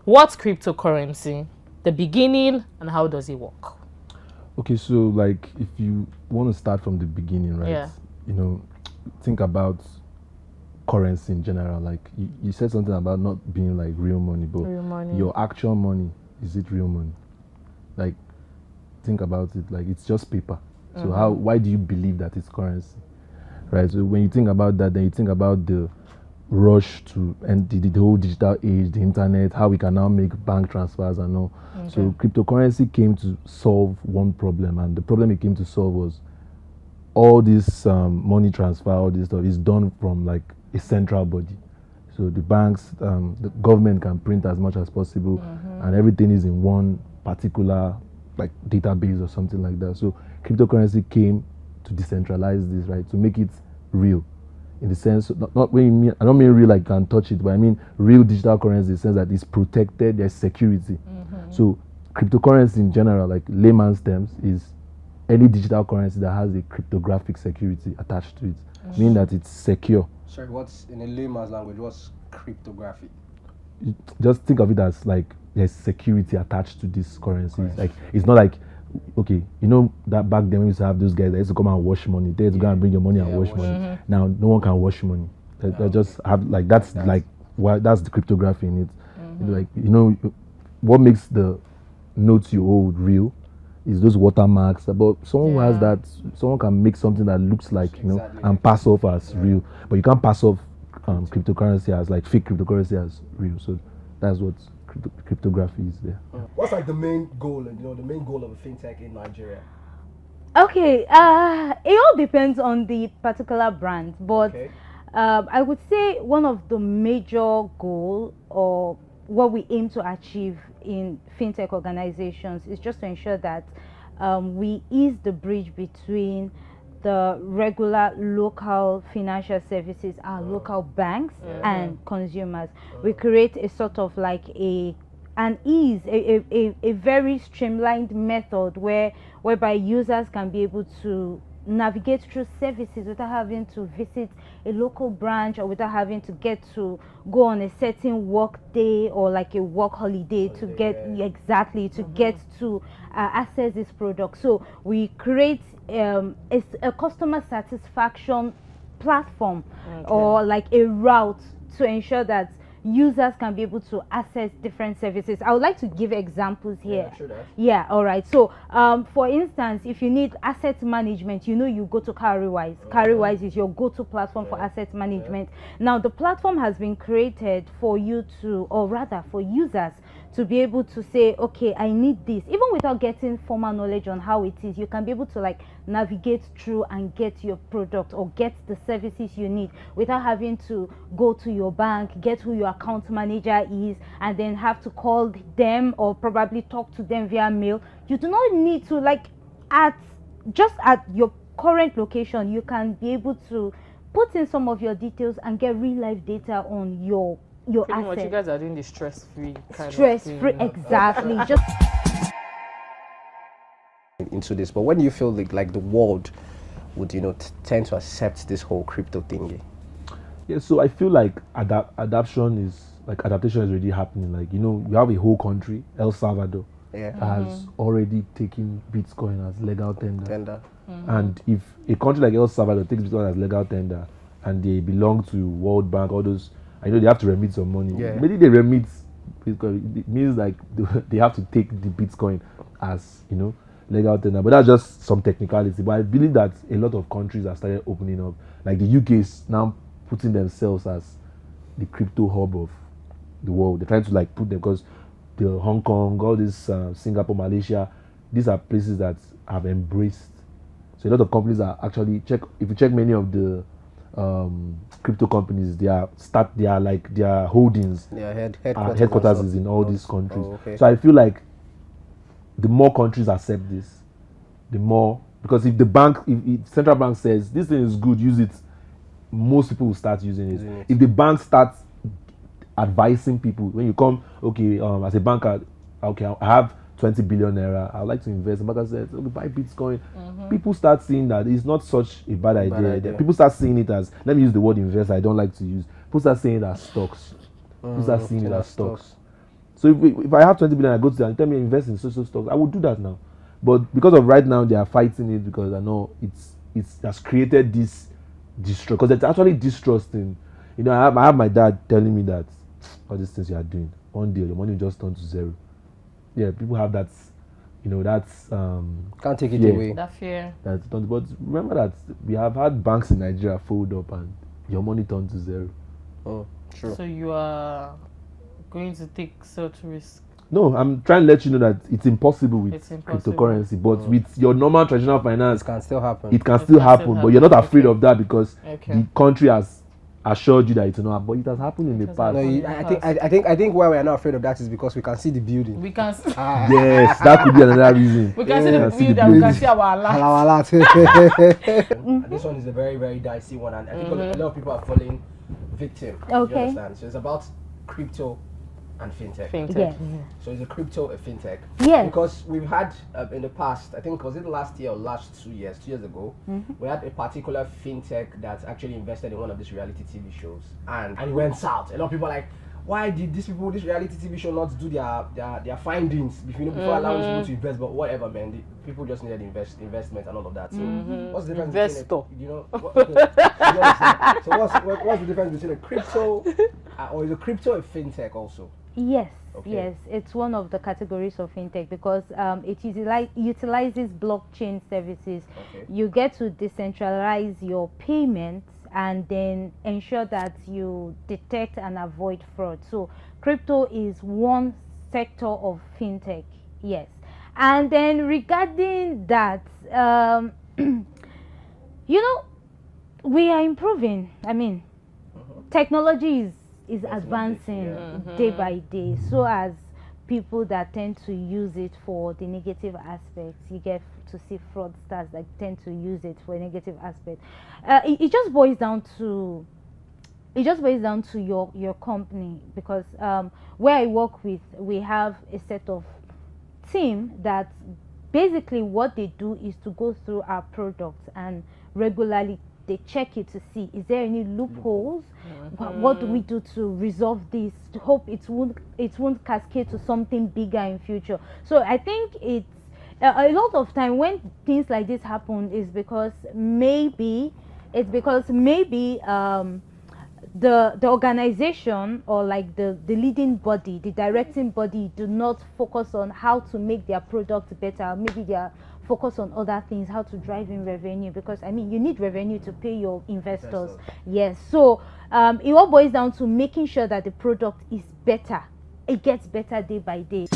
What's cryptocurrency? The beginning and how does it work? Okay, so like if you want to start from the beginning, right? Yeah. You know, think about currency in general. Like you said something about not being like real money, but Real money. your actual money, is it real money? Like think about it, like it's just paper. So why do you believe that it's currency? Right? So when you think about that, then you think about the rush to and the whole digital age, the internet, how we can now make bank transfers and all. So cryptocurrency came to solve one problem, and the problem it came to solve was all this money transfer, all this stuff is done from like a central body. So the banks, the government can print as much as possible, and everything is in one particular like database or something like that. So cryptocurrency came to decentralize this, right? To make it real, in the sense not when you mean, I don't mean real like you can touch it, but I mean real digital currency in the sense that it's protected, there's security. So cryptocurrency in general, like layman's terms, is any digital currency that has a cryptographic security attached to it, meaning that it's secure. Sorry, what's in a layman's language? What's cryptography? Just think of it as like there's security attached to this currency. Like it's not like, okay, you know that back then we used to have those guys that used to come and wash money. They used to go and bring your money and wash money. Now no one can wash money. They just have like that's like why that's the cryptography in it. You know, like you know what makes the notes you hold real is those watermarks. But someone who has that, someone can make something that looks like, you know, and pass off as real. But you can't pass off cryptocurrency as like fake cryptocurrency as real. So that's what cryptography is there. What's like the main goal, and the main goal of a fintech in Nigeria? Okay, it all depends on the particular brand, but I would say one of the major goal or what we aim to achieve in fintech organizations is just to ensure that we ease the bridge between the regular local financial services, our local banks and consumers. We create a sort of like a very streamlined method whereby users can be able to navigate through services without having to visit a local branch or without having to get to go on a certain work day or like a work holiday to get get to access this product. So we create a customer satisfaction platform or like a route to ensure that users can be able to access different services. I would like to give examples here. All right. So for instance, if you need asset management, you go to Carrywise. Carrywise is your go-to platform for asset management. Now the platform has been created for you to, or rather for users to be able to say, okay, I need this. Even without getting formal knowledge on how it is, you can be able to like navigate through and get your product or get the services you need without having to go to your bank, get who your account manager is, and then have to call them or probably talk to them via mail. You do not need to, like, just at your current location, you can be able to put in some of your details and get real life data on your Pretty assets. much you guys are doing the stress-free kind Stress-free, of thing. exactly. Just into this, but when do you feel like the world would tend to accept this whole crypto thingy? Yeah, so I feel like adaptation is already happening. Like, you have a whole country, El Salvador, has already taken Bitcoin as legal tender. And if a country like El Salvador takes Bitcoin as legal tender and they belong to World Bank, all those, I know they have to remit some money. Maybe they remit Bitcoin, it means like they have to take the Bitcoin as, legal tender. But that's just some technicality. But I believe that a lot of countries have started opening up. Like the UK is now putting themselves as the crypto hub of the world. They're trying to like put them, because the Hong Kong, all this Singapore, Malaysia, these are places that have embraced. So a lot of companies are actually if you check many of the crypto companies, their holdings, headquarters is in all these countries. So I feel like the more countries accept this, the more, because if central bank says this thing is good, use it, most people will start using it. If the bank starts advising people, when you come, okay, as a banker, okay, I have 20 billion naira, I would like to invest. The banker says, okay, buy Bitcoin. People start seeing that it's not such a bad idea. People start seeing it as, let me use the word invest, I don't like to use. People start saying it as stocks. People start seeing it as stocks. So if I have 20 billion, I go to them and tell me invest in social stocks, I would do that now. But because of right now, they are fighting it because I know it has created this distrust, because it's actually distrusting. You know, I have my dad telling me that all these things you are doing, one day your money will just turn to zero. Yeah, people have that, you know, that's can't take it away. That fear. But remember that we have had banks in Nigeria fold up and your money turned to zero. Oh, true. So you are going to take such risk? No, I'm trying to let you know that it's impossible with cryptocurrency, but with your normal traditional finance, it can still happen. It can still happen, but you're not afraid of that because the country has assured you that it will not happen. But it has happened in the past. No, I think why we are not afraid of that is because we can see the building. We can. Yes, that could be another reason. We can see the building. We can see our alert. This one is a very, very dicey one, and I think a lot of people are falling victim. Okay. You understand? So it's about crypto and fintech. Yes. So is a crypto a fintech? Yes. Because we've had in the past, I think was it last year or last 2 years, 2 years ago, we had a particular fintech that actually invested in one of these reality TV shows, and it went south. A lot of people are like, why did this reality TV show not do their findings before allowing people to invest? But whatever, man, people just needed investment and all of that. So what's the difference between what's the difference between a crypto or is a crypto a fintech also? Yes, yes, it's one of the categories of fintech because it utilizes blockchain services. You get to decentralize your payments and then ensure that you detect and avoid fraud. So crypto is one sector of fintech, yes. And then regarding that, you know, we are improving. I mean, technology is advancing day by day, so as people that tend to use it for the negative aspects, you get to see fraudsters that tend to use it for a negative aspect. It just boils down to your company, because where I work with, we have a set of team that basically what they do is to go through our products and regularly they check it to see is there any loopholes. What do we do to resolve this, to hope it won't cascade to something bigger in future. So I think it's a lot of time when things like this happen is because maybe the organization or like the leading body, the directing body, do not focus on how to make their product better. Maybe they are focused on other things, how to drive in revenue, because I mean you need revenue to pay your investors. Yes, so it all boils down to making sure that the product is better. It gets better day by day.